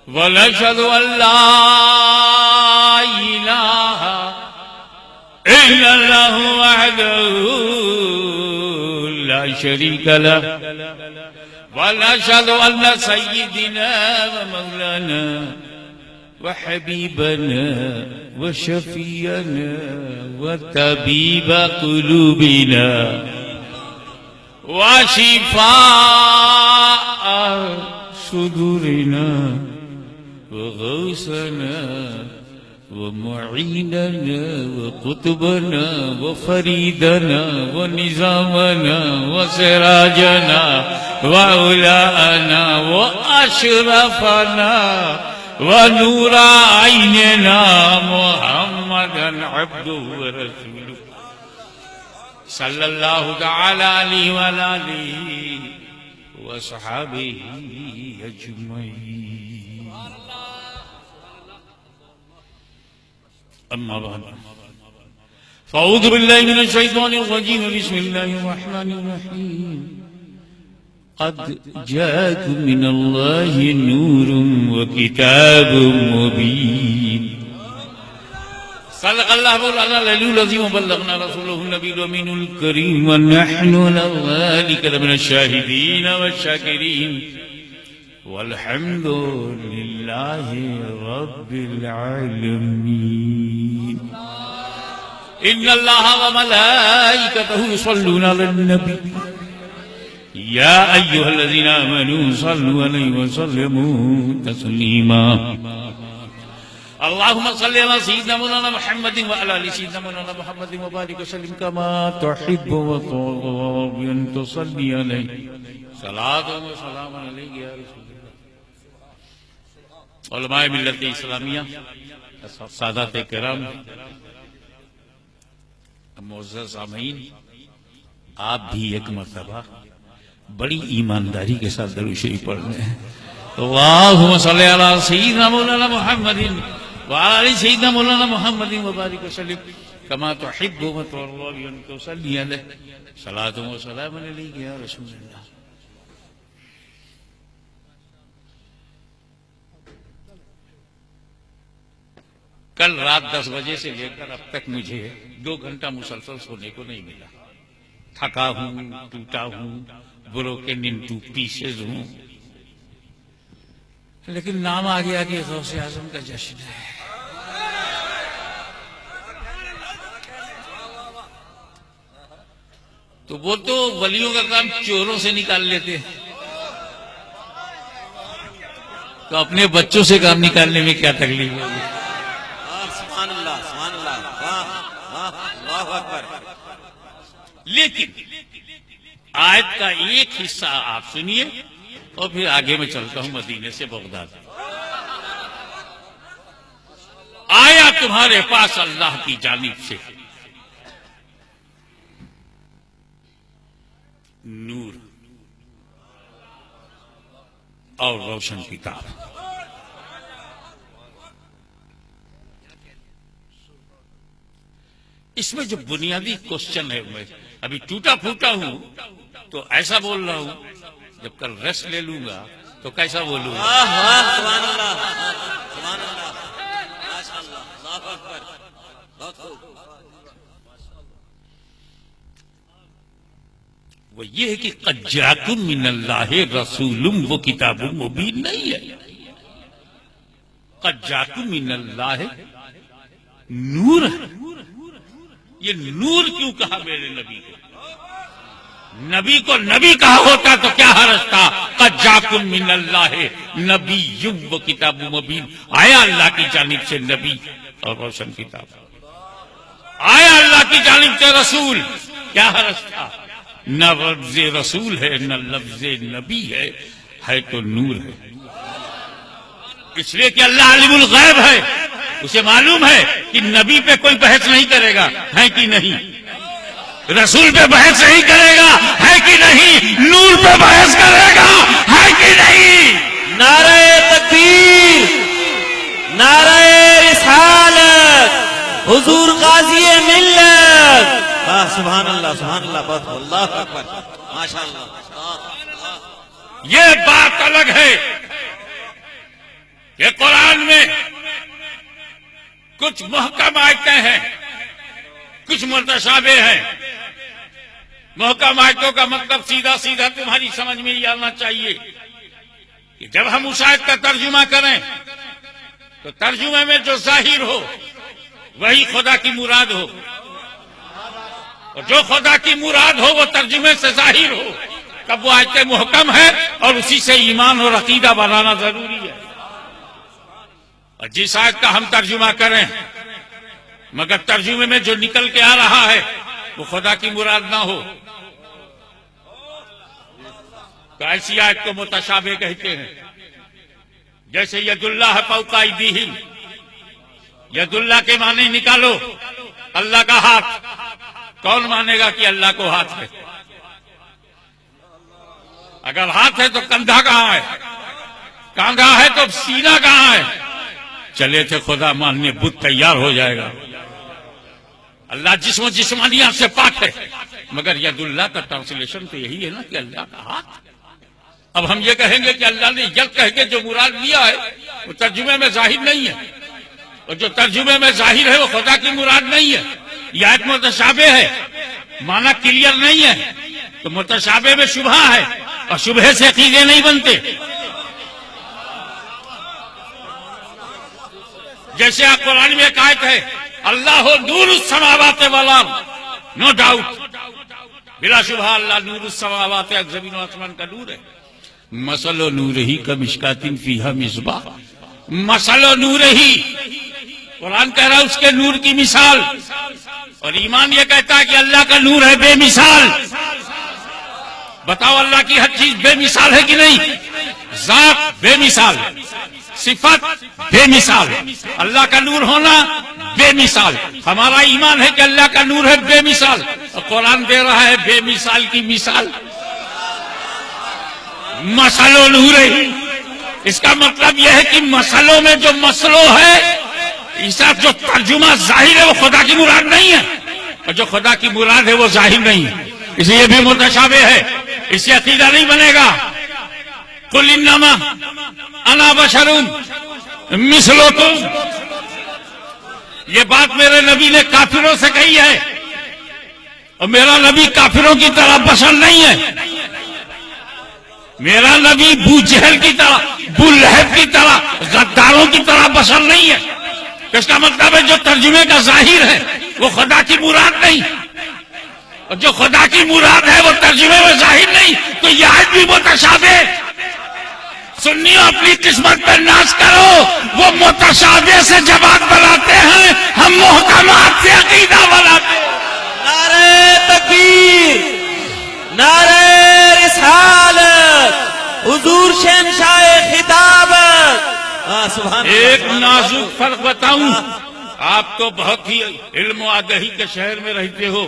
वनशहदु अल्ला इलाहा इल्लल्लाहु वहदहु ला शरीका लहु वनशहदु अन्न सय्यिदिना व मौलाना व हबीबना व शफीअना व तबीब कुलूबिना व शिफाअ सुदूरिना व गौसना व मुईनना व कुतुबना व फरीदना व निजामना व सिराजना व उलाना व अशरफना व नूरा आइनना मुहम्मदन अब्दुहु व रसूलुहु सल्लल्लाहु तआला अलैहि व आलिहि व सहाबिही अजमईन। अम्मा बाद फ़अऊज़ु बिल्लाहि मिनश शैतानिर रजीम बिस्मिल्लाहिर रहमानिर रहीम। क़द जाअकुम मिनल्लाहि नूरुन व किताबुम मुबीन। सल्लल्लाहु अलैहि वसल्लम बल्लगना रसूलुहुन नबियुल अमीनुल करीम व नहनु लज़ालिका लमिनश शाहिदीन वश्शाकिरीन वल्हम्दुलिल्लाहि रब्बिल आलमीन। इन्नल्लाहा व मलाइकतहु युसल्लूना अलन नबी या अय्युहल्लज़ीना आमनू सल्लु अलैहि व सल्लिमू तस्लीमा। अल्लाहुम्मा सल्लि अला सय्यिदिना मौलाना मुहम्मदिन व अला आलि सय्यिदिना मौलाना मुहम्मदिन व बारिक वसल्लिम कमा तुहिब्बु व तुहिब्बु अन तुसल्ली अलैहि सलातु व सलामुन अलैका या रसूलल्लाह। उलमाए मिल्लत इस्लामिया, सादात किराम, मुअज़्ज़ज़ सामीन, आप भी एक मर्तबा बड़ी ईमानदारी के साथ दरूद शरीफ पढ़ने हैं। अल्लाहुम्मा सल्लि अला सय्यिदिना मौलाना मुहम्मदिन व अला आलि सय्यिदिना मौलाना मुहम्मदिन व बारिक वसल्लिम कमा तुहिब्बु व तुहिब्बु अन तुसल्ली अलैहि सलातु व सलामुन अलैका या रसूलल्लाह। कल रात 10 बजे से लेकर अब तक मुझे 2 घंटा मुसलसल सोने को नहीं मिला। थका हूं, टूटा हूं, ब्रोकन इनटू पीसेज हूं, लेकिन नाम आ गया कि गौसे आजम का जश्न है। तो वो तो वलियों का काम चोरों से निकाल लेते हैं, तो अपने बच्चों से काम निकालने में क्या तकलीफ है? लेकिन आयत का एक हिस्सा आप सुनिए और फिर आगे मैं चलता हूं मदीने से बगदाद। आया तुम्हारे पास अल्लाह की जानिब से नूर और रोशन किताब। इसमें जो बुनियादी क्वेश्चन है, मैं अभी टूटा फूटा हूं तो ऐसा बोल रहा हूं, जब कल रेस्ट ले लूंगा तो कैसा बोलूंगा? वो ये है कि क़द जाअकुम मिनल्लाहि रसूलुम, वो किताबुम मुबीन नहीं है। क़द जाअकुम मिनल्लाहि नूर है। ये नूर क्यों कहा मेरे नबी को? नबी को नबी कहा होता तो क्या हर्ज था? क़द जाअकुम मिनल्लाहि नबिय्युम व किताबुम मुबीन। आया अल्लाह की जानिब से नबी और रोशन किताब, आया अल्लाह की जानिब से रसूल, क्या हर्ज था? न लफ्ज़ रसूल है न लफ्ज़ नबी है तो नूर है। इसलिए कि अल्लाह अलीमुल गैब है, उसे मालूम है कि नबी पे कोई बहस नहीं करेगा, है कि नहीं? रसूल पे बहस नहीं करेगा, है कि नहीं? नूर पे बहस करेगा, है कि नहीं? नारे तकबीर, नारे रिसालत, हुजूर गाज़ी मिल्लत। सुभान अल्लाह, सुभान अल्लाह, बहुत अल्लाह अकबर, माशाअल्लाह। ये बात अलग है कि कुरान में कुछ मुहकम आयतें हैं, कुछ मुतशाबे हैं। मुहकम आयतों का मतलब सीधा सीधा तुम्हारी समझ में ही आना चाहिए कि जब हम उस आयत का तर्जुमा करें तो तर्जुमे में जो जाहिर हो वही खुदा की मुराद हो, और जो खुदा की मुराद हो वो तर्जुमे से जाहिर हो, तब वो आयत मुहकम है और उसी से ईमान और अकीदा बनाना जरूरी है। और जिस आयत का हम तर्जुमा करें मगर तर्जुमे में जो निकल के आ रहा है वो खुदा की मुराद ना हो तो ऐसी आयत को मुतशाबे कहते हैं। जैसे यदुल्लाह फौका अयदीहिम, यदुल्लाह के माने निकालो अल्लाह का हाथ। कौन मानेगा कि अल्लाह को हाथ है? अगर हाथ है तो कंधा कहां है? कांधा है तो सीना कहां है? चले थे खुदा मानने, बुत तैयार हो जाएगा। अल्लाह जिस्मानियत से पाक है, मगर यदुल्लाह का ट्रांसलेशन तो यही है ना कि अल्लाह का हाथ। अब हम ये कहेंगे कि अल्लाह ने यद कह के जो मुराद लिया है वो तर्जुमे में जाहिर नहीं है, और जो तर्जुमे में जाहिर है वो खुदा की मुराद नहीं है। यह आयत मुतशाबे है, माना क्लियर नहीं है, तो मुतशाबे में शुबहा है और शुबहे से अकीदे नहीं बनते। जैसे आप कुरान में एक आयत है अल्लाह हो नूरुस समावाति वल अर्द, नो डाउट, बिला शुबहा अल्लाह नूरुस समावाति, जमीन और आसमान का नूर है। मसलो नूर ही कमिश्कातिन फीहा मिसबाह, मसलो नूर ही, कुरान कह रहा है उसके नूर की मिसाल, और ईमान ये कहता है कि अल्लाह का नूर है बेमिसाल। बताओ अल्लाह की हर चीज बेमिसाल है कि नहीं? जात बेमिसाल, सिफत बेमिसाल, अल्लाह का नूर होना बेमिसाल। हमारा ईमान है कि अल्लाह का नूर है बेमिसाल, और कुरान दे रहा है बेमिसाल की मिसाल। मसलो नूर ही, इसका मतलब यह है कि मसलों में जो मसलो है इसका जो तर्जुमा जाहिर है वो खुदा की मुराद नहीं है, और जो खुदा की मुराद है वो जाहिर नहीं है, इसलिए भी मुतशाबे है, इससे अकीदा नहीं बनेगा। कुल इन्नमा अना बशरुन मिसलुकुम, ये बात मेरे नबी ने काफिरों से कही है, और मेरा नबी काफिरों की तरह बशर नहीं है। मेरा नबी बू जहल की तरह, बू लहब की तरह, गद्दारों की तरह बशर नहीं है। तो इसका मतलब है जो तर्जुमे का जाहिर है वो खुदा की मुराद नहीं, और जो खुदा की मुराद है वो तर्जुमे में जाहिर नहीं, तो यह आयत भी मुतशाबे। सुन्नियों अपनी किस्मत पर नाश करो, वो मुतशाबे से जवाब बनाते हैं, हम मुहकमात से अकीदा बनाते हैं। नारे तकबीर, नारे रिसालत, हुजूर शहंशाह खिताबत। सुभान एक नाजुक फर्क बताऊं, आप तो बहुत ही इल्म आगही के शहर में रहते हो,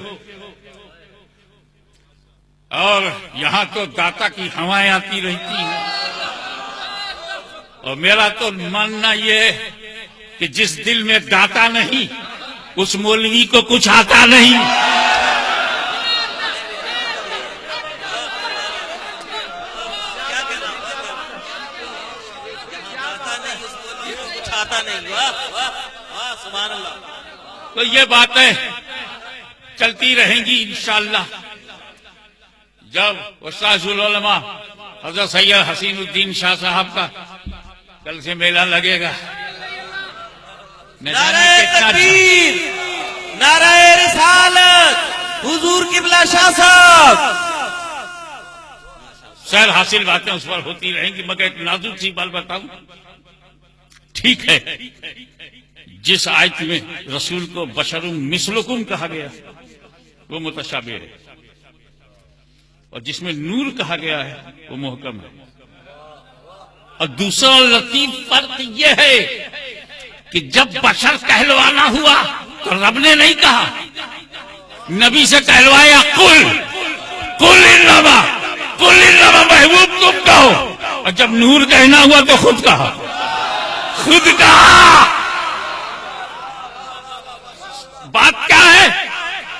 और यहां तो दाता की हवाएं आती रहती हैं, और मेरा तो मानना यह है कि जिस दिल में दाता नहीं उस मौलवी को कुछ आता नहीं। तो ये बातें चलती रहेंगी इंशाअल्लाह। जब उस्ताजुल उलमा हज़रत सैयद हसीनुद्दीन शाह साहब का कल से मेला लगेगा, न जाने कितना तकबीर, नारे रिसालत, हुजूर किबला शाह साहब। सर हासिल बातें उस पर होती रहेंगी, मगर एक नाजुक सी बात बताऊं, ठीक है जिस आयत में रसूल को बशरुम मिसलुकुम कहा गया वो मुतशाबे है, और जिसमें नूर कहा गया है वो मुहकम है। और दूसरा लतीफ फर्क यह है कि जब बशर कहलवाना हुआ तो रब ने नहीं कहा, नबी से कहलवाया कुल कुल इन्नमा महबूब तुम कहो, और जब नूर कहना हुआ तो खुद कहा, खुद कहा। बात क्या है?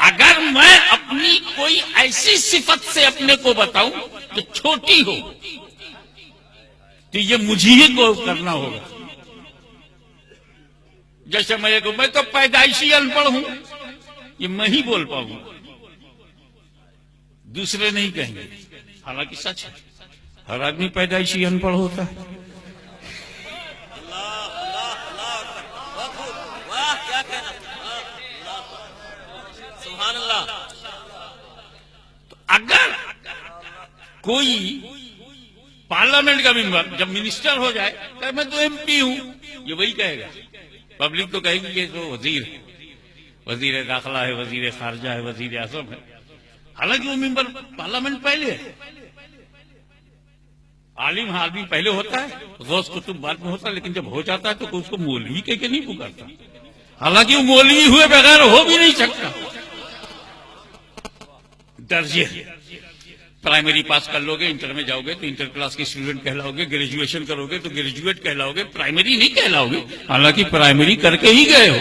अगर मैं अपनी कोई ऐसी सिफत से अपने को बताऊं जो छोटी हो तो ये मुझे ही को करना होगा, जैसे मैं तो पैदाइशी अनपढ़ हूं, ये मैं ही बोल पाऊंगा, दूसरे नहीं कहेंगे। हालांकि सच है, हर आदमी पैदाइशी अनपढ़ होता है। वाह क्या कहना, सुभान अल्लाह। अगर कोई पार्लियामेंट का मेंबर जब मिनिस्टर हो जाए तो मैं तो एमपी हूं, ये वही कहेगा। पब्लिक तो कहेगी ये तो वजीर है, वजीर दाखिला है, वजीर खारजा है, वजीर आजम है। हालांकि वो मेंबर पार्लियामेंट पहले है। आलिम आदमी पहले होता है, गौस कुतुब बाद में होता है, लेकिन जब हो जाता है तो कोई उसको मौलवी कह के नहीं पुकारता। हालांकि वो मौलवी हुए बगैर हो भी नहीं सकता। दर्जे प्राइमरी पास कर लोगे, इंटर में जाओगे तो इंटर क्लास के स्टूडेंट कहलाओगे, ग्रेजुएशन करोगे तो ग्रेजुएट कहलाओगे, प्राइमरी नहीं कहलाओगे। हालांकि प्राइमरी करके ही गए हो।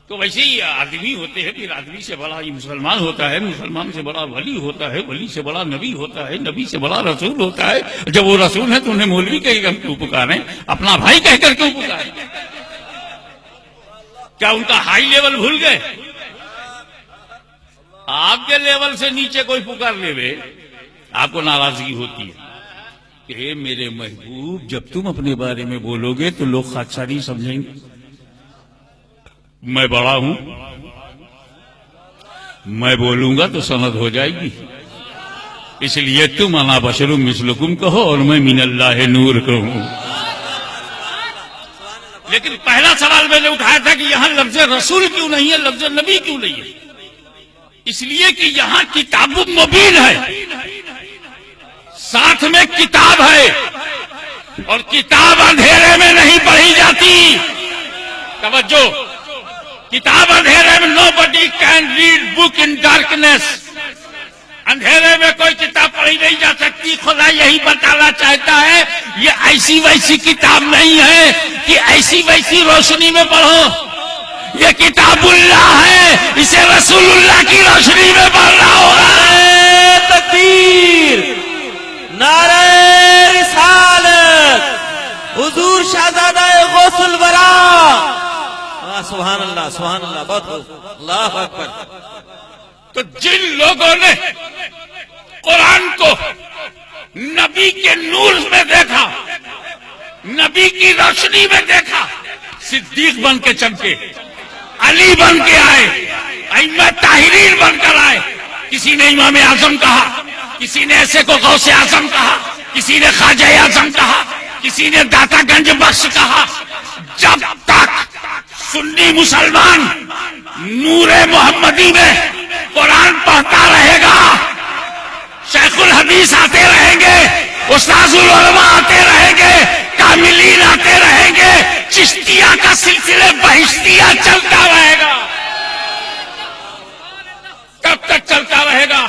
तो वैसे ही आदमी होते हैं, फिर आदमी से बड़ा ये मुसलमान होता है, मुसलमान से बड़ा वली होता है, वली से बड़ा नबी होता है, नबी से बड़ा रसूल होता है। जब वो रसूल है तो उन्हें मौलवी कह क्यों पुकारें, अपना भाई कहकर क्यों पुकारें? क्या उनका हाई लेवल भूल गए? आपके लेवल से नीचे कोई पुकार लेवे, आपको नाराजगी होती है कि मेरे महबूब जब तुम अपने बारे में बोलोगे तो लोग खादसा नहीं समझेंगे। मैं बड़ा हूं, मैं बोलूंगा तो सनद हो जाएगी, इसलिए तुम अना बशरुम मिसलुकुम कहो और मैं मिनल्लाह नूर कहूं। लेकिन पहला सवाल मैंने उठाया था कि यहां लफ्ज रसूल क्यों नहीं है, लफ्ज नबी क्यों नहीं है? इसलिए कि यहां किताब मुबीन है, साथ में किताब है, और किताब अंधेरे में नहीं पढ़ी जाती। तवज्जो, किताब अंधेरे में nobody can read book in darkness. अंधेरे में कोई किताब पढ़ी नहीं जा सकती। खुदा यही बताना चाहता है ये ऐसी वैसी किताब नहीं है कि ऐसी वैसी रोशनी में पढ़ो। ये किताबुल्लाह है, इसे रसूलुल्लाह की रोशनी में पढ़ना होगा। नारे तकबीर, नारे रिसालत, हुजूर शाहजादा गौसुल वरा। सुभान अल्लाह, सुभान अल्लाह, बहुत अल्लाह अकबर। तो जिन लोगों ने कुरान को नबी के नूर में देखा, नबी की रोशनी में देखा, सिद्दीक बन के चमके, अली बन के आए, अइम्मा ताहिरीन बनकर आए। किसी ने इमाम आजम कहा, किसी ने ऐसे को गौसे आजम कहा, किसी ने ख्वाजा आजम कहा, किसी ने दातागंज बख्श कहा। जब तक सुन्नी मुसलमान नूरे मोहम्मदी में कुरान पढ़ता रहेगा, शेखुल हदीस आते रहेंगे, उस्ताजुल उलमा आते रहेंगे, कामिलीन आते रहेंगे, चिश्तिया का सिलसिले बहिश्तिया चलता रहेगा, तब तक चलता रहेगा।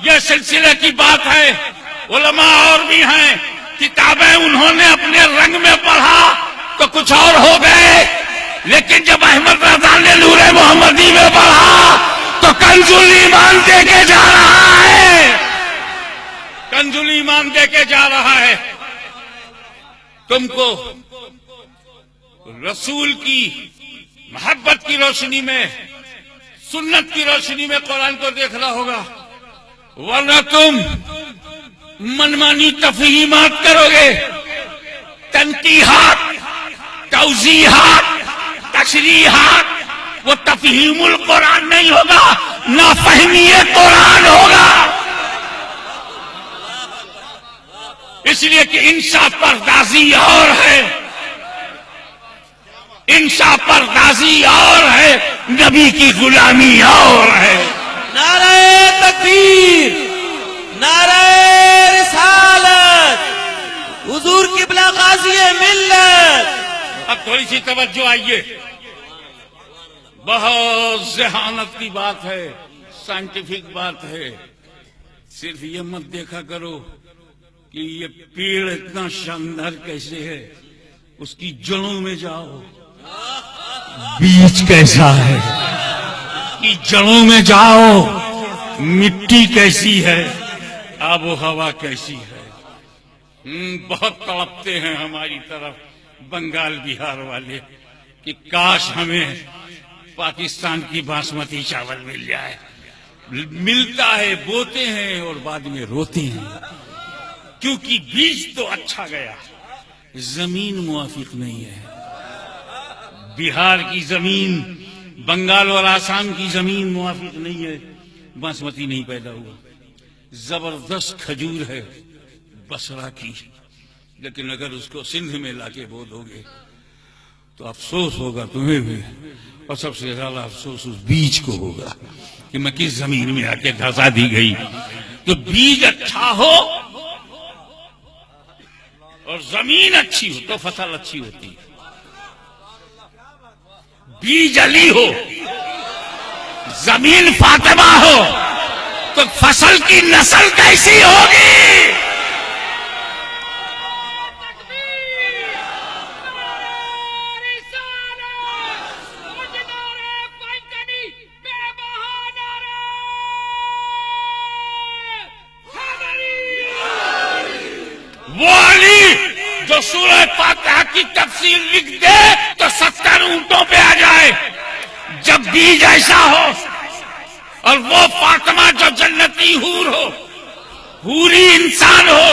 यह सिलसिले की बात है। उलमा और भी हैं, किताबें उन्होंने अपने रंग में पढ़ा तो कुछ और हो गए, लेकिन जब अहमद रजा ने नूरे मोहम्मदी में पढ़ा तो कंजुल ईमान दे के जा रहा है, कंजुल ईमान दे के जा रहा है। तुमको रसूल की मोहब्बत की रोशनी में, सुन्नत की रोशनी में कुरान को देखना होगा, वरना तुम मनमानी तफहीमात करोगे, तनकीहात, तौजीहात, तशरीहात। वो तफहीमुल कुरान नहीं होगा, नाफहमीए कुरान होगा। इसलिए कि इंसाफ पर्दाजी और है, इंसाफ पर्दाजी और है, नबी की गुलामी और है। नारे तकबीर, नारे रिसालत, हुजूर किबला गाज़ी मिल्लत। अब थोड़ी सी तवज्जो आइए, बहुत जहानत की बात है, साइंटिफिक बात है। सिर्फ ये मत देखा करो कि ये पेड़ इतना शानदार कैसे है, उसकी जड़ों में जाओ, बीज कैसा है, कि जड़ों में जाओ, मिट्टी कैसी है, आबो हवा कैसी है। बहुत तड़पते हैं हमारी तरफ बंगाल बिहार वाले कि काश हमें पाकिस्तान की बासमती चावल मिल जाए। मिलता है, बोते हैं और बाद में रोते हैं, क्योंकि बीज तो अच्छा गया, जमीन मुआफिक नहीं है। बिहार की जमीन, बंगाल और आसाम की जमीन मुआफिक नहीं है, बासमती नहीं पैदा हुआ। जबरदस्त खजूर है बसरा की, लेकिन अगर उसको सिंध में लाके बो दोगे तो अफसोस होगा तुम्हें भी, और सबसे ज्यादा अफसोस उस बीज को होगा कि मैं किस जमीन में आके धंसा दी गई। तो बीज अच्छा हो और जमीन अच्छी हो तो फसल अच्छी होती है। बीज अली हो, जमीन फातिमा हो, तो फसल की नस्ल कैसी होगी? वो अली जो सूरह फातिहा की तफसीर लिख दे तो 70 ऊंटों पे आ जाए। जब बीज ऐसा हो और वो फातिमा जो जन्नती हूर हो, हूरी इंसान हो,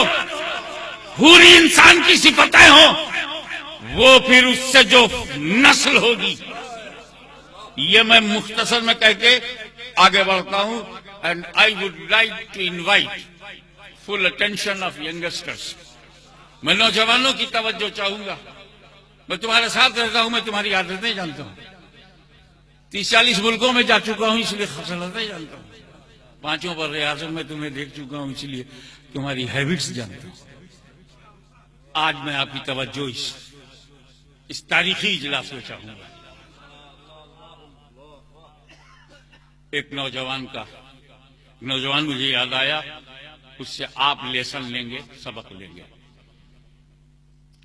हूरी इंसान की सिफतें हो, वो फिर उससे जो नस्ल होगी, ये मैं मुख्तसर में कह के आगे बढ़ता हूं। And I would like to invite full attention of youngsters. मैं नौजवानों की तवज्जो चाहूंगा। मैं तुम्हारे साथ रहता हूं, मैं तुम्हारी आदतें जानता हूं, 30-40 मुल्कों में जा चुका हूं, इसलिए खसलतें जानता हूं। 5 पर रियासत में तुम्हें देख चुका हूं, इसलिए तुम्हारी हैबिट्स जानता हूं। आज मैं आपकी तवज्जो इस तारीखी इजलास में चाहूंगा। एक नौजवान मुझे याद आया, उससे आप लेसन लेंगे, सबक लेंगे।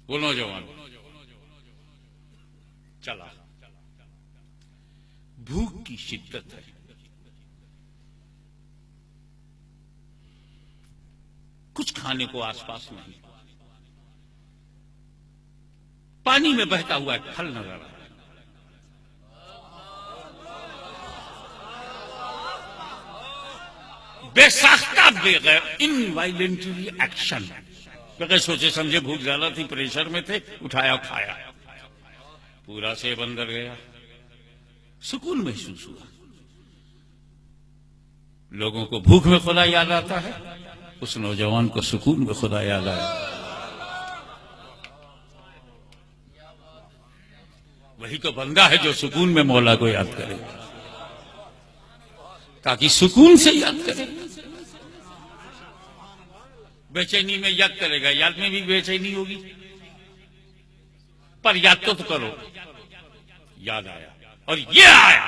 वो नौजवान चला, भूख की शिद्दत है, कुछ खाने को आसपास नहीं, पानी में बहता हुआ एक फल नजर आ रहा है। बेसाख्ता बगैर इनवायलेंटरी एक्शन, बगैर सोचे समझे, भूख ज्यादा थी, प्रेशर में थे, उठाया खाया, पूरा सेब अंदर गया, सुकून महसूस हुआ। लोगों को भूख में खुदा याद आता है, उस नौजवान को सुकून में खुदा याद आया। वही तो बंदा है जो सुकून में मौला को याद करे, ताकि सुकून से याद करे। बेचैनी में याद करेगा, याद में भी बेचैनी होगी, पर याद तो करो। याद आया और ये आया,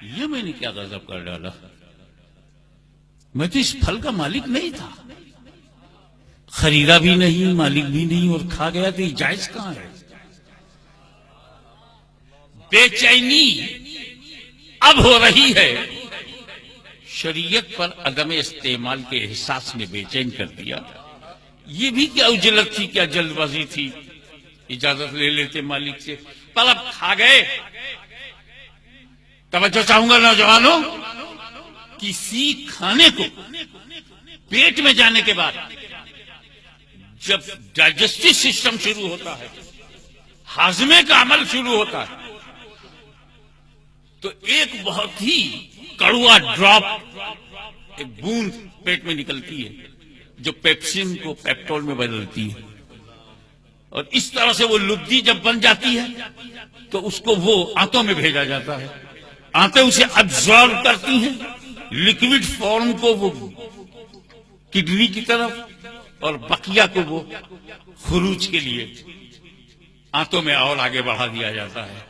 ये मैंने क्या गजब कर डाला। मैं तो इस फल का मालिक नहीं था, खरीदा भी नहीं, मालिक भी नहीं, और खा गया, तो जायज कहां है? बेचैनी अब हो रही है, शरीयत पर अदम इस्तेमाल के एहसास ने बेचैन कर दिया। ये भी क्या उजलत थी, क्या जल्दबाजी थी, इजाजत ले लेते मालिक से, पर अब खा गए। तवज्जो चाहूंगा नौजवानों, किसी खाने को पेट में जाने के बाद जब डाइजेस्टिव सिस्टम शुरू होता है, हाजमे का अमल शुरू होता है, तो एक बहुत ही कड़वा ड्रॉप, एक बूंद पेट में निकलती है, जो पेप्सिन को पेप्टोल में बदलती है, और इस तरह से वो लुब्धी जब बन जाती है तो उसको वो आंतों में भेजा जाता है। आंतें उसे अब्जॉर्ब करती हैं, लिक्विड फॉर्म को वो किडनी की तरफ, और बकिया को वो खुरूज के लिए आंतों में और आगे बढ़ा दिया जाता है।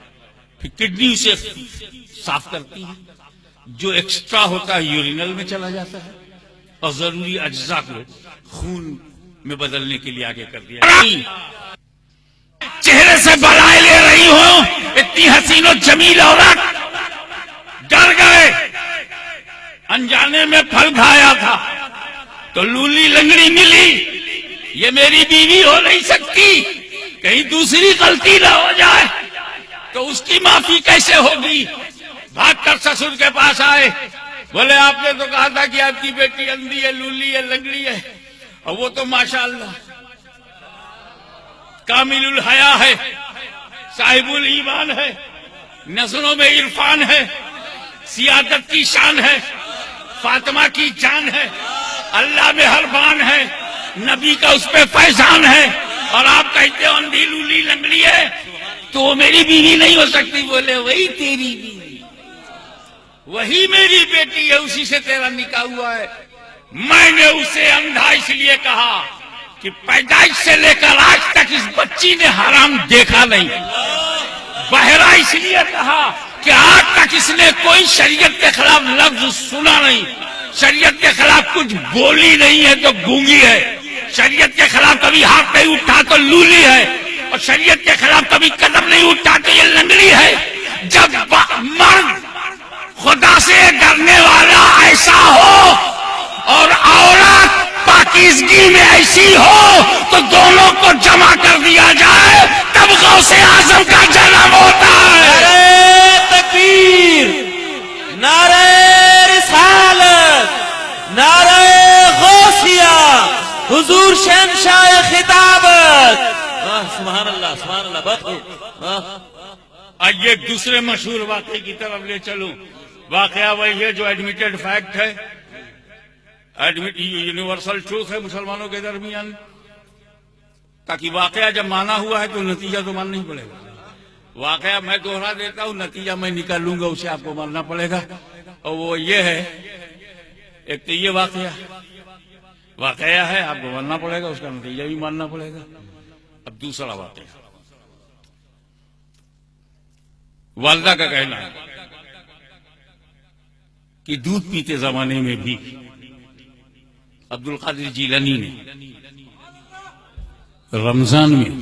फिर किडनी उसे साफ करती है, जो एक्स्ट्रा होता है यूरिनल में चला जाता है, और जरूरी अज्जा को खून में बदलने के लिए आगे कर दिया। चेहरे से बलाए ले रही हो, इतनी हसीन और जमील औरत, डर गए। अनजाने में फल खाया था तो लूली लंगड़ी मिली, ये मेरी बीवी हो नहीं सकती, कहीं दूसरी गलती ना हो जाए तो उसकी माफी कैसे होगी। भागकर ससुर के पास आए, बोले आपने तो कहा था कि आपकी बेटी अंधी है, लूली है, लंगड़ी है, और वो तो माशाअल्लाह कामिलुल हया है, साहिबुल ईमान है, नस्लों में इरफान है, सियादत की शान है, फातिमा की जान है, अल्लाह में हरबान है, नबी का उस पे फैजान है, और आप कहते हो अंधी लूली लंगड़ी है, तो वो मेरी बीवी नहीं हो सकती। बोले वही तेरी बीवी, वही मेरी बेटी है, उसी से तेरा निकाह हुआ है। मैंने उसे अंधा इसलिए कहा कि पैदाइश से लेकर आज तक इस बच्ची ने हराम देखा नहीं। बहरा इसलिए कहा कि आज तक इसने कोई शरीयत के खिलाफ लफ्ज सुना नहीं, शरीयत के खिलाफ कुछ बोली नहीं है तो गूंगी है, शरीयत के खिलाफ कभी हाथ नहीं उठा तो लूली है, और शरीयत के खिलाफ कभी कदम नहीं उठा तो ये लंगड़ी है। जब मर्द खुदा से डरने वाला ऐसा हो और औरत पाकीज़गी में ऐसी हो तो दोनों को जमा कर दिया जाए, तब गौसे आजम का जन्म होता है। नारे तकबीर, नारे रिसालत, नारे गौसिया, हुजूर शहंशाह खिताबत। सुभान अल्लाह, सुभान अल्लाह। बहुत आइए एक दूसरे मशहूर वाक़े की तरफ ले चलूं। वाक़या वही है जो एडमिटेड फैक्ट है, एडमिट यूनिवर्सल ट्रूथ है मुसलमानों के दरमियान, ताकि वाक़या जब माना हुआ है तो नतीजा तो मानना ही पड़ेगा। वाक़या मैं दोहरा देता हूँ, नतीजा मैं निकाल लूंगा, उसे आपको मानना पड़ेगा। और वो ये है, एक तो ये वाक़या है, आपको मानना पड़ेगा, उसका नतीजा भी मानना पड़ेगा। अब दूसरा वाक़या, वालिदा का कहना है कि दूध पीते जमाने में भी अब्दुल कादिर जीलानी ने रमजान में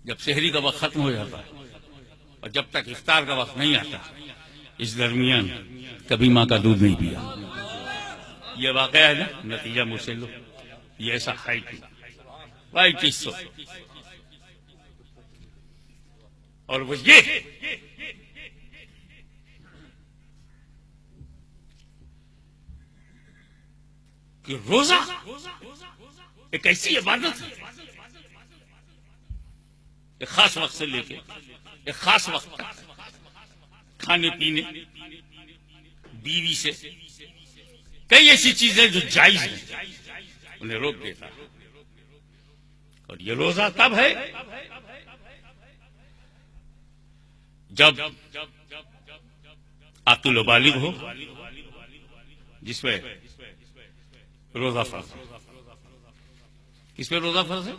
जब सहरी का वक्त खत्म हो जाता है और जब तक इफ्तार का वक्त नहीं आता, इस दरमियान कभी मां का दूध नहीं पिया। यह वाकया है ना, नतीजा मुझसे लो, ये ऐसा है राइट इस और वो ये कि रोजा एक ऐसी इबादत है, एक खास वक्त से लेके एक खास वक्त तक खाने पीने, बीवी से कई ऐसी चीजें जो जायज हैं उन्हें रोक देता है। और ये रोजा तब है जब आकिल बालिग हो, जिसमें रोजा फर्ज है। किस पे रोजा फर्ज है?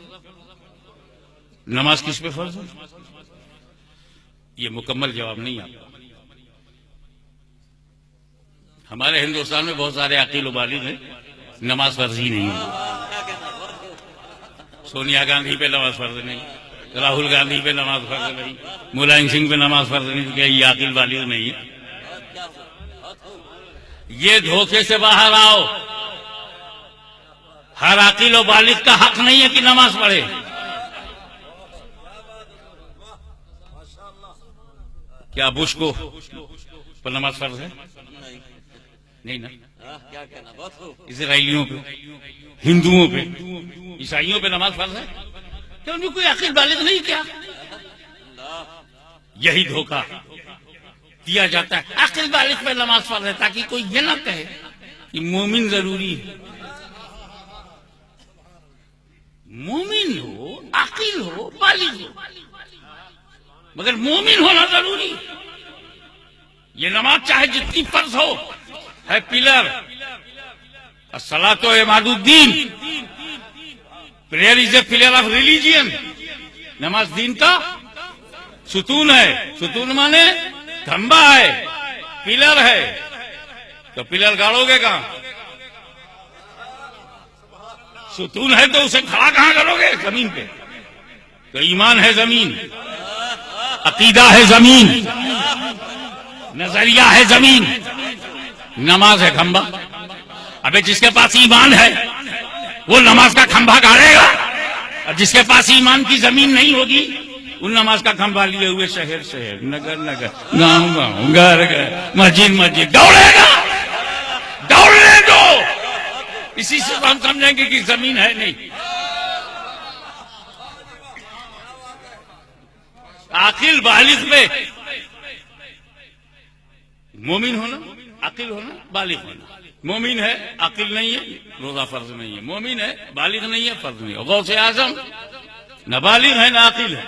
नमाज किस पे फर्ज है? ये मुकम्मल जवाब नहीं आता। हमारे हिंदुस्तान में बहुत सारे आकिल बालिग हैं, नमाज फर्ज ही नहीं है। सोनिया गांधी पे नमाज फर्ज नहीं, राहुल गांधी पे नमाज फर्ज नहीं, मुलायम सिंह पे नमाज फर्ज नहीं, क्योंकि ये आकिल बालिग नहीं है। ये धोखे से बाहर आओ। हर आकिल और बालिग का हक नहीं है कि नमाज पढ़े। क्या बुश को पर नमाज फर्ज है? नहीं ना। क्या कहना, इजराइलियों पे, हिंदुओं पे, ईसाइयों पे नमाज फर्ज है? क्या उनमें कोई आकिल बालिग नहीं? क्या यही धोखा दिया जाता है, आकिल बालिग पे नमाज फर्ज है, ताकि कोई ये ना कहे कि मोमिन जरूरी है। मोमिन हो, आकिल हो, बालिग हो, मगर मोमिन होना जरूरी। ये नमाज चाहे जितनी फर्ज हो, है पिलर। अस्सलातो इमादुद्दीन, prayer is a pillar of religion. नमाज दीन का सुतून है। सुतून माने खंबा है, पिलर है। तो पिलर गाड़ोगे कहां? सुतून है तो उसे खड़ा कहां करोगे? जमीन पे। तो ईमान है जमीन, अकीदा है जमीन, नजरिया है जमीन, नमाज है खंबा। अबे जिसके पास ईमान है वो नमाज का खंबा गाड़ेगा और जिसके पास ईमान की जमीन नहीं होगी, उन नमाज का खंभा लिए हुए शहर शहर, नगर नगर, गांव गांव, घर घर, मस्जिद मस्जिद दौड़ेगा। दौड़ने दो, इसी से हम समझेंगे कि जमीन है नहीं। आकिल बालिग में मोमिन होना, अकिल होना, बालिग होना। मोमिन है, अकिल नहीं है, रोजा फर्ज नहीं है। मोमिन है, बालिग नहीं है, फर्ज नहीं है। गौसे आजम न बालिग है न अकिल है,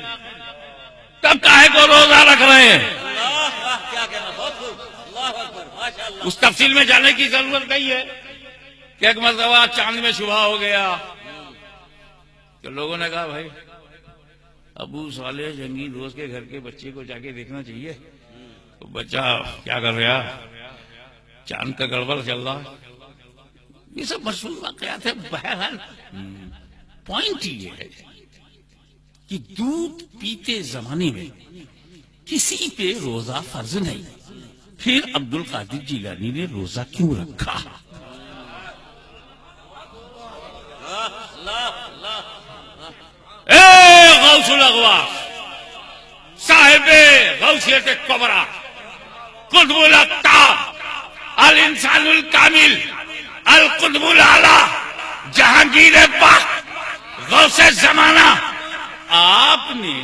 तब काहे को रोजा रख रहे हैं? क्या कहना, बहुत खूब, अल्लाह अकबर, माशाअल्लाह। उस तफसील में जाने की जरूरत नहीं है कि एक मरतबा चांद में सुबह हो गया तो लोगों ने कहा भाई अबू साले जंगी दोस्त के घर के बच्चे को जाके देखना चाहिए। तो बच्चा क्या कर रहा, चांद का गड़बड़ चल रहा। ये सब मशहूर वाकयात है। बहरहाल पॉइंट ये है कि दूध पीते जमाने में किसी पे रोजा फर्ज नहीं, फिर अब्दुल कादिर जिलानी ने रोजा क्यों रखा? गौसुल अगवास साहिबे गौसियत कबरा कुतुबुल अक्ताब अल इंसानुल कामिल अल कुतुबुल आला जहांगीर पाक गौसे जमाना, आपने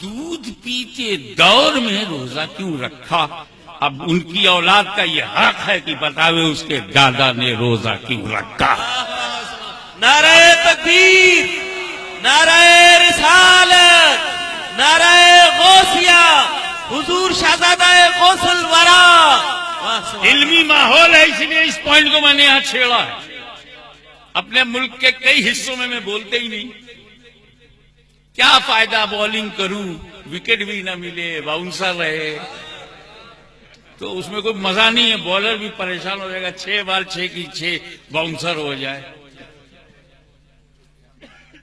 दूध पीते दौर में रोजा क्यों रखा? अब उनकी औलाद का ये हक है कि बतावे उसके दादा ने रोजा क्यों रखा। नारे तकबीर, नारे रिसालत, नारे गौसिया, हुजूर शहजादा गौसल वरा। इल्मी माहौल है, इसलिए इस पॉइंट को मैंने यहां छेड़ा है। अपने मुल्क के कई हिस्सों में मैं बोलते ही नहीं। क्या फायदा बॉलिंग करूं, विकेट भी ना मिले, बाउंसर रहे, तो उसमें कोई मजा नहीं है। बॉलर भी परेशान हो जाएगा, 6 बार 6 की 6 बाउंसर हो जाए।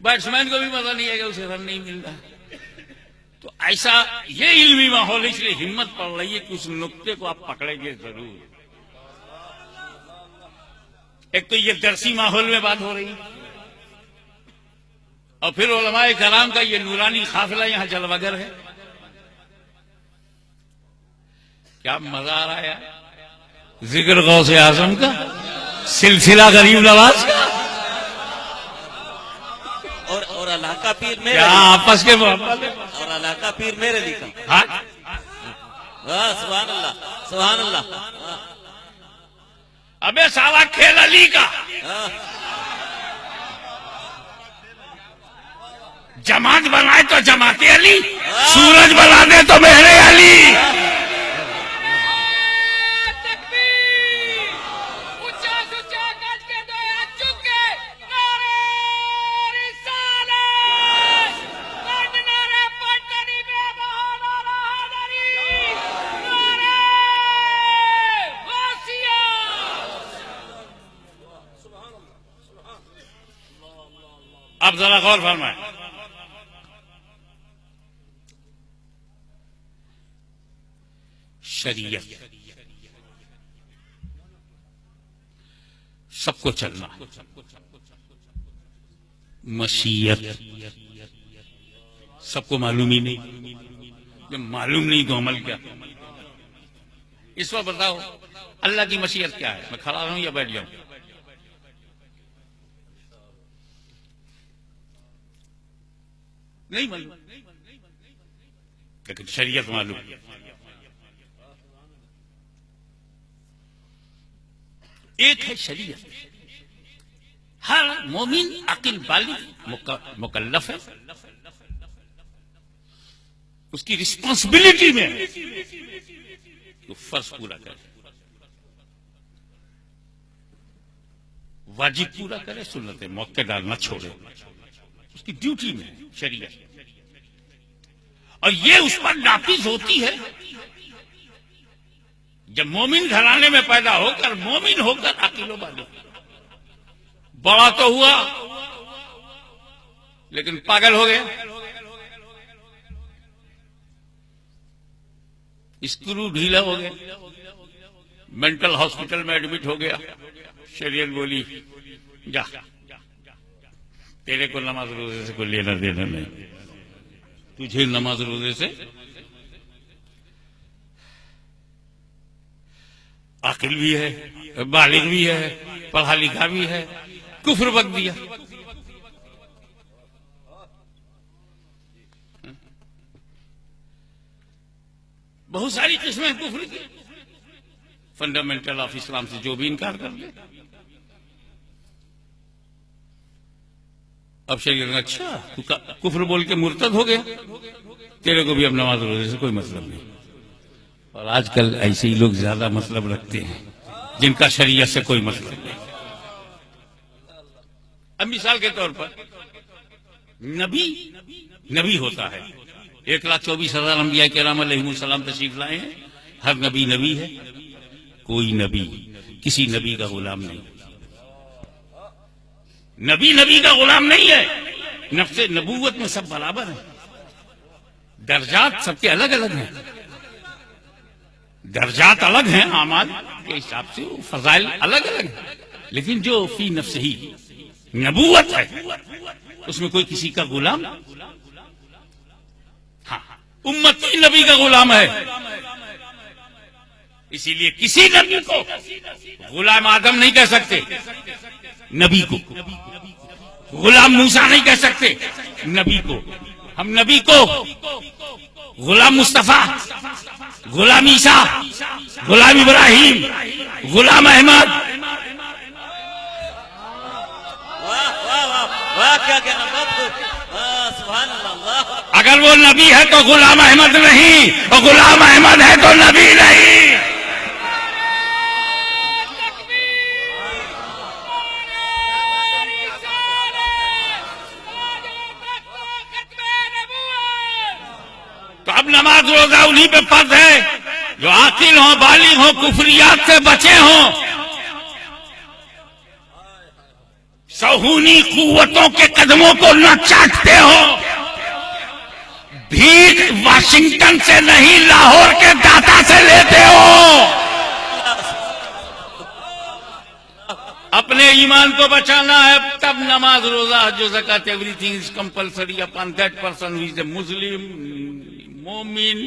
बैट्समैन को भी मजा नहीं आएगा, उसे रन नहीं मिल रहा। तो ऐसा ये इल्मी माहौल, इसलिए हिम्मत पड़ रही है कि उस नुक्ते को आप पकड़ेंगे जरूर। एक तो ये दरसी माहौल में बात हो रही, और फिर उलमाए कराम का ये नूरानी काफिला यहां जलवागर है। क्या मजा आ रहा है यार, जिक्र गौसे आजम का, सिलसिला गरीब नवाज का, और अल्लाह का पीर मेरे क्या आपस के मोहब्बत है। और अल्लाह का पीर मेरे ली का। हाँ? वाह, सुभान अल्लाह, सुभान अल्लाह। अबे साला खेल अली का, जमात बनाए तो जमाते अली, सूरज बना दे तो मेहरे अली। अब जरा गौर फरमाए, शरीयत सबको चलना, मशीयत सबको मालूम ही नहीं। जब मालूम नहीं तो अमल क्या? इस वक्त बताओ अल्लाह की मशीयत क्या है? मैं खड़ा रहूं या बैठ जाऊं? नहीं मालूम, लेकिन शरीयत मालूम। एक है शरीयत, हर मोमिन अकिल बालिग मुकल्लफ है, उसकी रिस्पॉन्सिबिलिटी में है तो फर्ज पूरा करे, वाजिब पूरा करे, सुन्नत मौकेदार न छोड़े, उसकी ड्यूटी में है शरीयत। और ये उस पर नाफिज होती है जब मोमिन घराने में पैदा होकर, मोमिन होकर अकीलो बालिग। बड़ा तो हुआ लेकिन पागल हो गया, स्क्रू ढीला हो गया, मेंटल हॉस्पिटल में एडमिट हो गया। शरीयत बोली जा तेरे को नमाज रोजे से कोई लेना देना नहीं, तुझे नमाज रोजे से अकिल भी है, बालिग भी है, पढ़ा लिखा भी है, कुफ्र बक दिया। बहुत सारी किस्में कुफ्र की, फंडामेंटल ऑफ इस्लाम से जो भी इनकार कर ले। अब शरीर में अच्छा तू कुफ्र बोल के मुर्तद हो गया, तेरे को भी अब नमाज रोजे से कोई मतलब नहीं। और आजकल ऐसे ही लोग ज्यादा मतलब रखते हैं जिनका शरीयत से कोई मतलब नहीं। अब मिसाल के तौर पर नबी होता है, 1,24,000 अंबिया किराम अलैहिमुस्सलाम तशरीफ लाए हैं। हर नबी नबी है, कोई नबी किसी नबी का गुलाम नहीं। नबी का गुलाम नहीं है। नफ्से नबूवत में सब बराबर है, दर्जात सबके अलग अलग हैं, दर्जात अलग हैं, आमाल के हिसाब से फजाइल अलग अलग है, लेकिन जो फी नफ्स ही नबूवत है उसमें कोई किसी का गुलाम, हाँ उम्मती नबी का गुलाम है। इसीलिए किसी नबी को गुलाम आदम नहीं कह सकते, नबी को गुलाम मूसा नहीं कह सकते, नबी को। हम नबी को गुलाम मुस्तफा, गुलाम ईसा, गुलाम इब्राहिम, गुलाम अहमद, वाह वाह वाह वाह, क्या कहना, बहुत खूब, सुभान अल्लाह। अगर वो नबी है तो गुलाम अहमद नहीं, और गुलाम अहमद है तो नबी नहीं। तो अब नमाज रोजा उन्हीं पे फर्ज है जो आकिल हो, बालिग हो, कुफरियात से बचे हों, सहूनी कुव्वतों के कदमों को न चाटते हो, भीख वाशिंगटन से नहीं लाहौर के दाता से लेते हो। अपने ईमान को बचाना है तब नमाज रोजा जो ज़कात everything is compulsory upon that person who is a Muslim मोमिन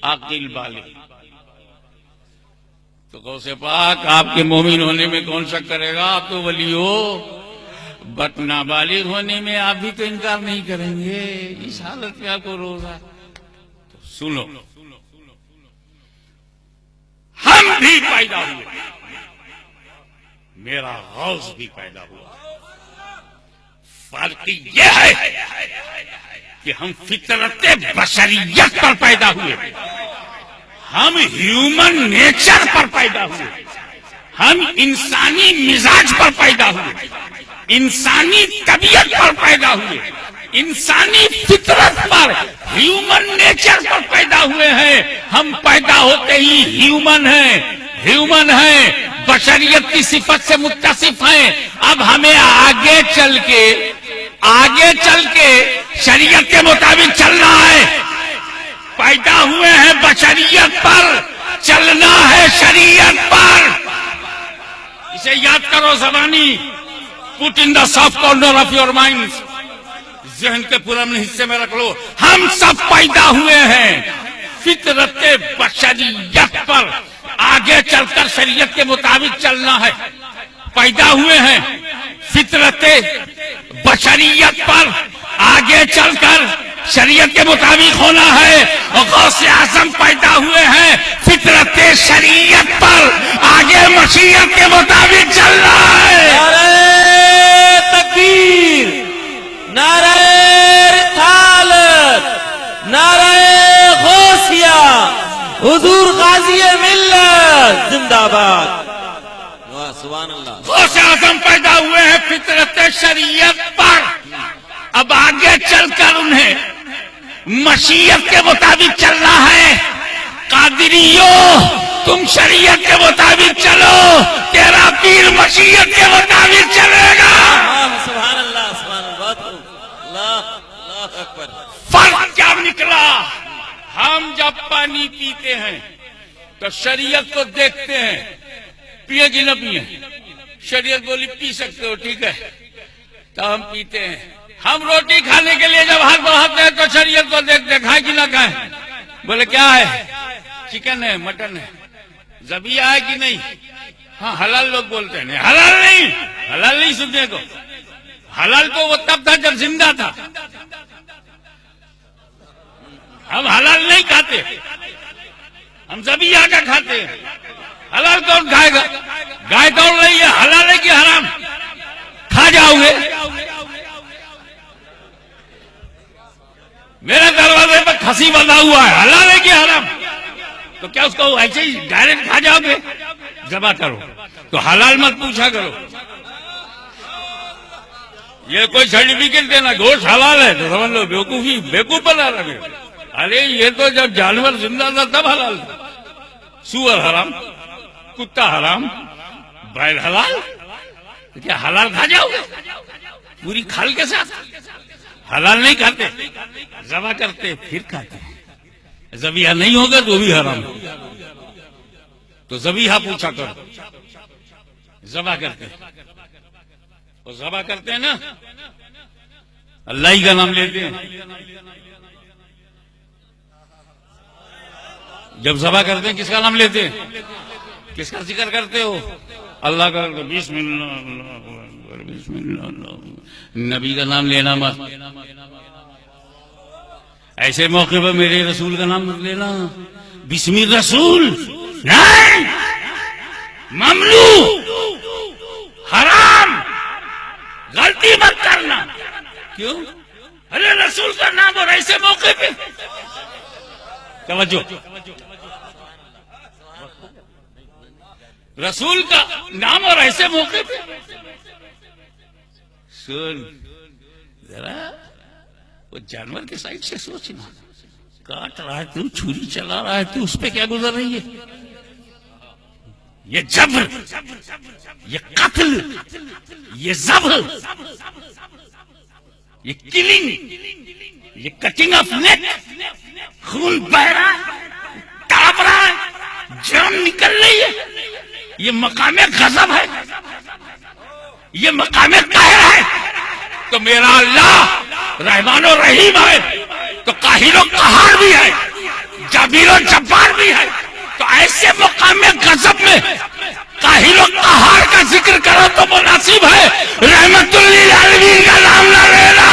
आकिल बालिग। तो गौसे पाक आपके मोमिन होने में कौन शक करेगा, आप तो वली हो, बट नाबालिग होने में आप भी तो इनकार नहीं करेंगे। इस हालत में आपको रोजा, तो सुनो, हम भी पैदा हुए, मेरा गौस भी पैदा हुआ। फर्क यह है कि हम फितरत बशरियत पर पैदा हुए, हम ह्यूमन नेचर पर पैदा हुए, हम इंसानी मिजाज पर पैदा हुए, इंसानी तबीयत पर पैदा हुए, इंसानी फितरत पर, ह्यूमन नेचर पर पैदा हुए हैं। हम पैदा होते ही ह्यूमन हैं, बशरियत की सिफत से मुत्तसिफ हैं। अब हमें आगे चल के शरीयत के मुताबिक चलना है। पैदा हुए हैं बशरियत पर, चलना है शरीयत पर। इसे याद करो ज़बानी, put in the soft corner of your mind, जहन के पुरमन हिस्से में रख लो। हम सब पैदा हुए हैं फितरत बशरियत पर, आगे चलकर शरीयत के मुताबिक चलना है। पैदा हुए हैं फितरत बशरियत पर, आगे चलकर शरीयत के मुताबिक होना है। और गौसे आज़म पैदा हुए हैं फितरत शरीयत पर, आगे मशीयत के मुताबिक चलना है। नारे तकबीर, नारे रिसालत, नारे गौसिया, हुजूर गाजी मिल्लत जिंदाबाद। वाह सुभान अल्लाह। गौसे आज़म पैदा हुए हैं फितरत शरीयत पर, अब आगे चलकर उन्हें मशीयत के मुताबिक चलना है। कादिरियों, तुम शरीयत के मुताबिक चलो, तेरा पीर मशीयत के मुताबिक चलेगा। सुभान अल्लाह, सुभान अल्लाह, अल्लाह अल्लाह अकबर। फर्क क्या निकला? हम जब पानी पीते हैं तो शरीयत को देखते हैं, पिए कि न पिए। शरीयत बोली पी सकते हो, ठीक है, तो हम पीते हैं। हम रोटी खाने के लिए जब हाथ बढ़ाते हैं तो शरीयत को देखते खाए कि ना खाए। बोले क्या है, चिकन है, मटन है, ज़बिया है कि नहीं। हाँ हलाल लोग बोलते हैं, नहीं हलाल नहीं, हलाल नहीं सुनने को। हलाल तो वो तब था जब जिंदा था। हम हलाल नहीं खाते, हम ज़बिया का खाते हैं। हलाल कौन खाएगा, गाय दौड़ रही है, हलाल है कि हराम, खा जाओगे। मेरे दरवाजे पर खसी बंधा हुआ है, हलाल है कि हराम, तो क्या उसको ऐसे ही डायरेक्ट खा जाओगे। जबा करो तो हलाल मत पूछा करो। ये कोई सर्टिफिकेट देना गोश्त हलाल है तो समझ लो बेवकूफी, बेवकूफ बना रहे। अरे ये तो जब जानवर जिंदा था तब हलाल था। सूअर हराम, कुत्ता हराम, बैल हलाल, तो क्या हलाल खा जाओगे पूरी खाल के साथ। हलाल नहीं खाते, जबा करते फिर खाते। ज़बिया नहीं होगा तो भी हराम। तो ज़बिया पूछा करो, जबा करते। तो जबा करते हैं ना, अल्लाह ही का नाम लेते हैं। जब जबा करते हैं किसका नाम लेते हैं, किसका जिक्र करते हो, अल्लाह का। बिस्मिल्लाह, नबी का नाम लेना मत। ऐसे मौके पर मेरे रसूल का नाम मत लेना। बिस्मिल रसूल नहीं, ममलू, हराम, गलती मत करना। क्यों, अरे रसूल का नाम और ऐसे मौके पे। तवज्जो, रसूल का नाम और ऐसे मौके पे। सुन जरा, वो जानवर के साइड से सोचना, काट रहा है तू, छुरी चला रहा है तू, उस पे क्या गुजर रही है। ये जबर, ये कत्ल, ये ज़ब्ह, ये किलिंग, ये कटिंग ऑफ नेक, खून बह रहा है, तड़प रहा है, जान निकल रही है। ये मकामे गज़ब है, ये मकामे कहर है। तो मेरा अल्लाह रहमान और रहीम है, तो काहिर कहार भी है, जबीर और जब्बार भी है। तो ऐसे मकामे गज़ब में काहिर कहार का जिक्र करो तो मुनासिब है रहमतुल लिल आलमीन का नाम ना लेना।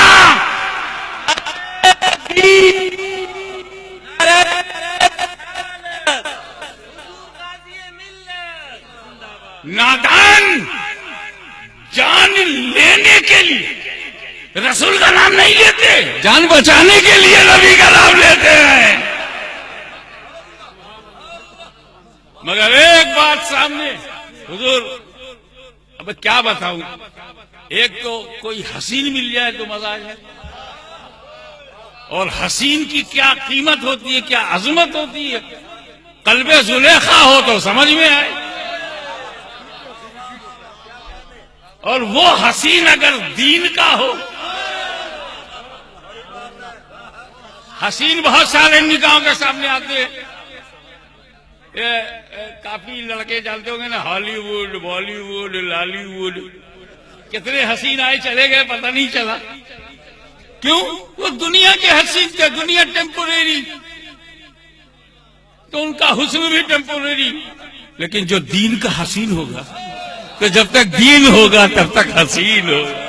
नादान जान लेने के लिए रसूल का नाम नहीं लेते, जान बचाने के लिए नबी का नाम लेते हैं। मगर एक बात सामने हुजूर, अब क्या बताऊं, एक तो कोई हसीन मिल जाए तो मजा आ जाए, और हसीन की क्या कीमत होती है, क्या अजमत होती है। कल्बे जुलेखा हो तो समझ में आए, और वो हसीन अगर दीन का हो। हसीन बहुत सारे निगाहों के सामने आते हैं। काफी लड़के जानते होंगे ना, हॉलीवुड, बॉलीवुड, लॉलीवुड, कितने हसीन आए चले गए पता नहीं चला। क्यों, वो दुनिया के हसीन थे, दुनिया टेम्पोरेरी, तो उनका हुस्न भी टेम्पोरेरी। लेकिन जो दीन का हसीन होगा, तो जब तक दीन होगा तब तक हसीन होगा।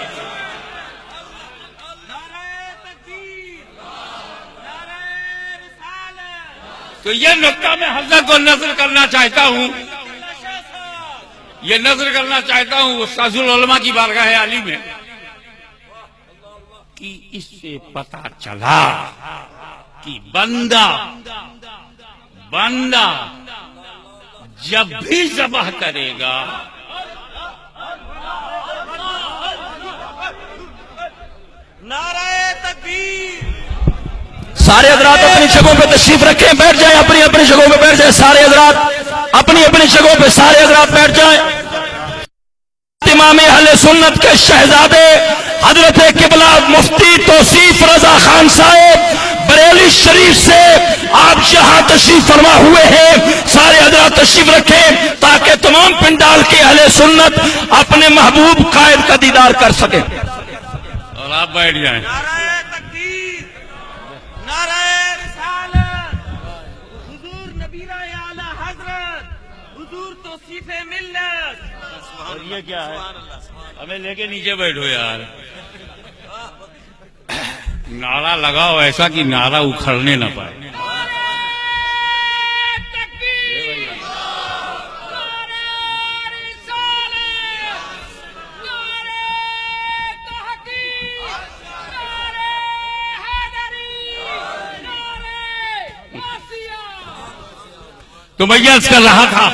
तो ये नुक्ता मैं हज़रत को नज़र करना चाहता हूँ, ये नज़र करना चाहता हूँ उस्ताजुल उलमा की बारगाह आली में, कि इससे पता चला कि बंदा जब भी ज़बह करेगा नाराए तकबीर। सारे हजरात अपनी जगहों पे तशरीफ रखें, बैठ जाएं, अपनी अपनी जगहों पे बैठ जाएं। सारे हजरात अपनी अपनी जगहों पे, सारे हजरात बैठ जाएं। इमाम अहले सुन्नत के शहजादे हजरत किबला मुफ्ती तौसीफ रजा खान साहब बरेली शरीफ से आप यहाँ तशरीफ फरमा हुए हैं। सारे हजरात तशरीफ रखें ताकि तमाम पिंडाल के अहले सुन्नत अपने महबूब कायद का दीदार कर सके। और आप बैठ जाएं। नाराए तकबीर, नाराए रिसालत, हुजूर नबीना आला हजरत, हुजूर तौसीफे मिल्लत। और ये क्या है? हमें लेके नीचे बैठो यार। नारा लगाओ ऐसा कि नारा उखड़ने ना पाए। तो मैं यह कर रहा था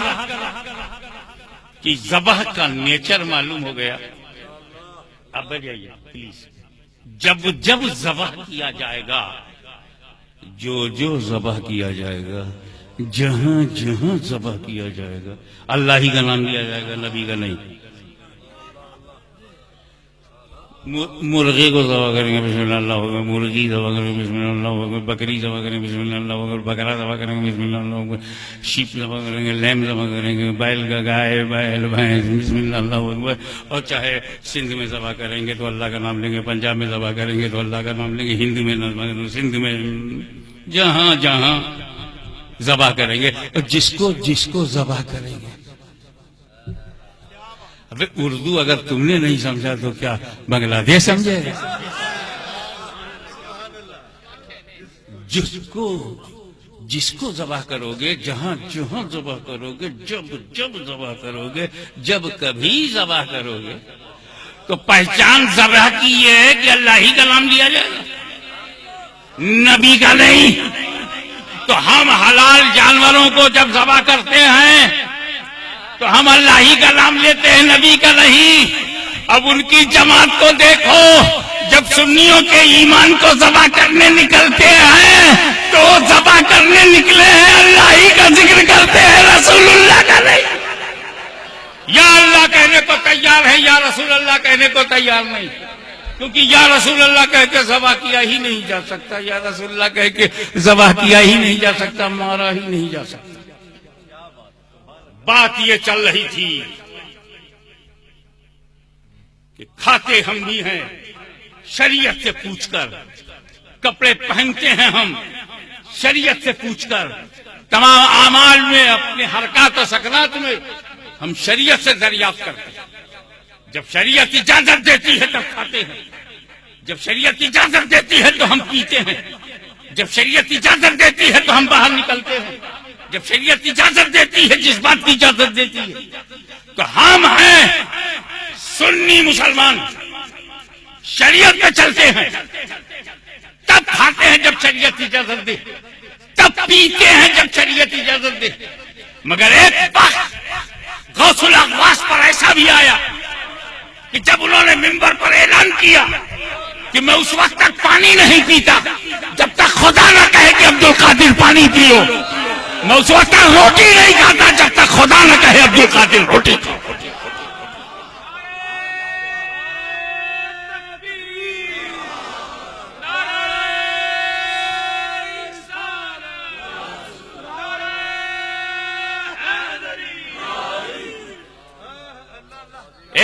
कि ज़बह का नेचर मालूम हो गया। अब बैठ जाइए प्लीज। जब जब ज़बह किया जाएगा, जो जो ज़बह किया जाएगा, जहां जहां ज़बह किया जाएगा, अल्लाह ही का नाम लिया जाएगा, नबी का नहीं। मुर्गे को ज़बह करेंगे बिस्मिल्लाह होगा, मुर्गी ज़बह करेंगे बिस्मिल्लाह होगा, बकरी ज़बह करेंगे बिस्मिल्लाह होगा, बकरा ज़बह करेंगे बिस्मिल्लाह होगा, शीप ज़बह करेंगे, लैम ज़बह करेंगे, बैल का गाय बैल भैंस बिस्मिल्लाह होगा। और चाहे सिंध में ज़बह करेंगे तो अल्लाह का नाम लेंगे, पंजाब में ज़बह करेंगे तो अल्लाह का नाम लेंगे, हिंद में सिंध में जहां जहां ज़बह करेंगे, और जिसको जिसको ज़बह करेंगे। अबे उर्दू अगर तुमने नहीं समझा तो क्या बांग्लादेश समझेगा? जिसको जिसको ज़बह करोगे, जहां जहां ज़बह करोगे, जब जब ज़बह करोगे, जब कभी ज़बह करोगे, तो पहचान ज़बह की ये है कि अल्लाह ही का नाम लिया जाएगा, नबी का नहीं। तो हम हलाल जानवरों को जब ज़बह करते हैं तो हम अल्लाह ही का नाम लेते हैं, नबी का नहीं। अब उनकी जमात को देखो, जब सुन्नियों के ईमान को ज़बह करने निकलते हैं तो ज़बह करने निकले हैं, अल्लाह ही का जिक्र करते हैं, रसूलुल्लाह का नहीं। या अल्लाह कहने को तैयार है, या रसूलुल्लाह कहने को तैयार नहीं, क्योंकि या रसूलुल्लाह कह के ज़बह किया ही नहीं जा सकता, या रसूलुल्लाह कह के ज़बह किया ही नहीं जा सकता, मारा ही नहीं जा सकता। बात ये चल रही थी कि खाते हम भी हैं शरीयत से पूछकर, कपड़े पहनते हैं हम शरीयत से पूछकर, तमाम आमाल में, अपने हरकत और सकनात में हम शरीयत से दरियाफ्त करते हैं। जब शरीयत इजाजत देती है तब खाते हैं, जब शरीयत इजाजत देती है तो हम पीते हैं, जब शरीयत इजाजत देती है तो हम बाहर निकलते हैं, जब शरीयत इजाजत देती है, जिस बात की इजाजत देती है। तो हम हैं सुन्नी मुसलमान, शरीयत पे चलते हैं, तब खाते हैं जब शरीयत इजाजत दे, तब पीते हैं जब शरीयत इजाजत दे। मगर एक वक्त गौसुल अगवास पर ऐसा भी आया कि जब उन्होंने मिंबर पर ऐलान किया कि मैं उस वक्त तक पानी नहीं पीता जब तक खुदा ना कहे कि अब्दुल कादिर पानी पियो, मैं उस वक्त तक रोटी नहीं खाता जब तक खुदा न कहे अब्दुल कादिर रोटी खाओ।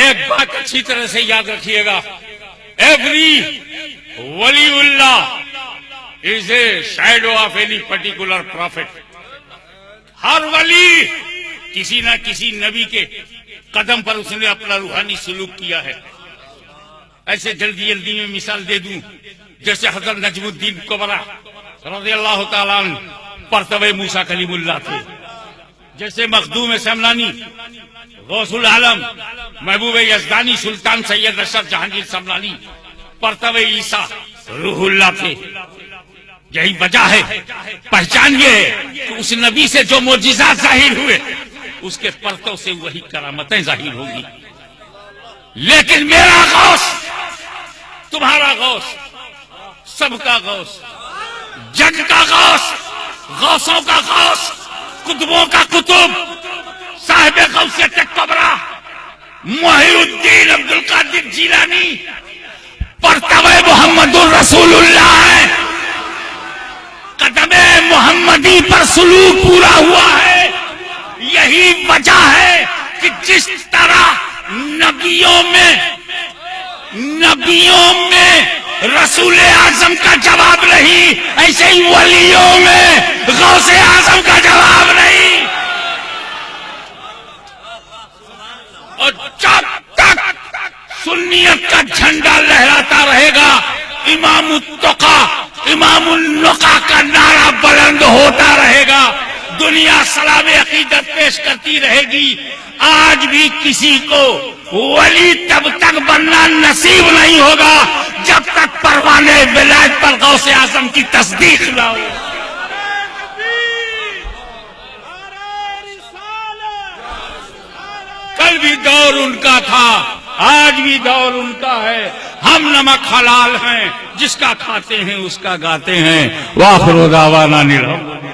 एक बात अच्छी तरह से याद रखिएगा, एवरी वलीउल्लाह is a shadow of any particular prophet. हर वली किसी ना किसी नबी के कदम पर उसने अपना रूहानी सलूक किया है। ऐसे जल्दी जल्दी में मिसाल दे दूं, जैसे हजरत नजमुद्दीन कुबरा रज़ियल्लाहु ताला अन्हु परतवे मूसा कलीमुल्लाह थे, जैसे मखदूम समलानी गौसुल आलम महबूब यज़दानी सुल्तान सैयद अशरफ जहांगीर समलानी परतवे ईसा रूहुल्लाह थे। यही वजह है, पहचान ये है कि उस नबी से जो मोजिज़ात जाहिर हुए उसके परतों से वही करामतें जाहिर होगी। लेकिन मेरा गौस, तुम्हारा गौस, सबका गौस, जग का गौस, गौसों का गौस, कुतुबों का कुतुब, साहिब गौसियत कुबरा मुहीउद्दीन अब्दुल कादिर जिलानी परतवे मुहम्मदुर रसूलुल्लाह है। कदमे मोहम्मदी पर सुलूक पूरा हुआ है। यही वजह है कि जिस तरह नबियों में नबियों में रसूल आजम का जवाब नहीं, ऐसे ही वलियों में गौसे आजम का जवाब नहीं। और जब तक सुन्नियत का झंडा लहराता रहेगा, इमामुत्तका इमामुन्नुका का नारा बुलंद होता रहेगा, दुनिया सलाम अकीदत पेश करती रहेगी। आज भी किसी को वली तब तक बनना नसीब नहीं होगा जब तक परवाने विलायत पर गौसे आजम की तस्दीक ना हो। कल भी दौर उनका था, आज भी दौर उनका है। हम नमक हलाल हैं, जिसका खाते हैं उसका गाते हैं। वाखिर दावाना अनिल हम्दुलिल्लाह।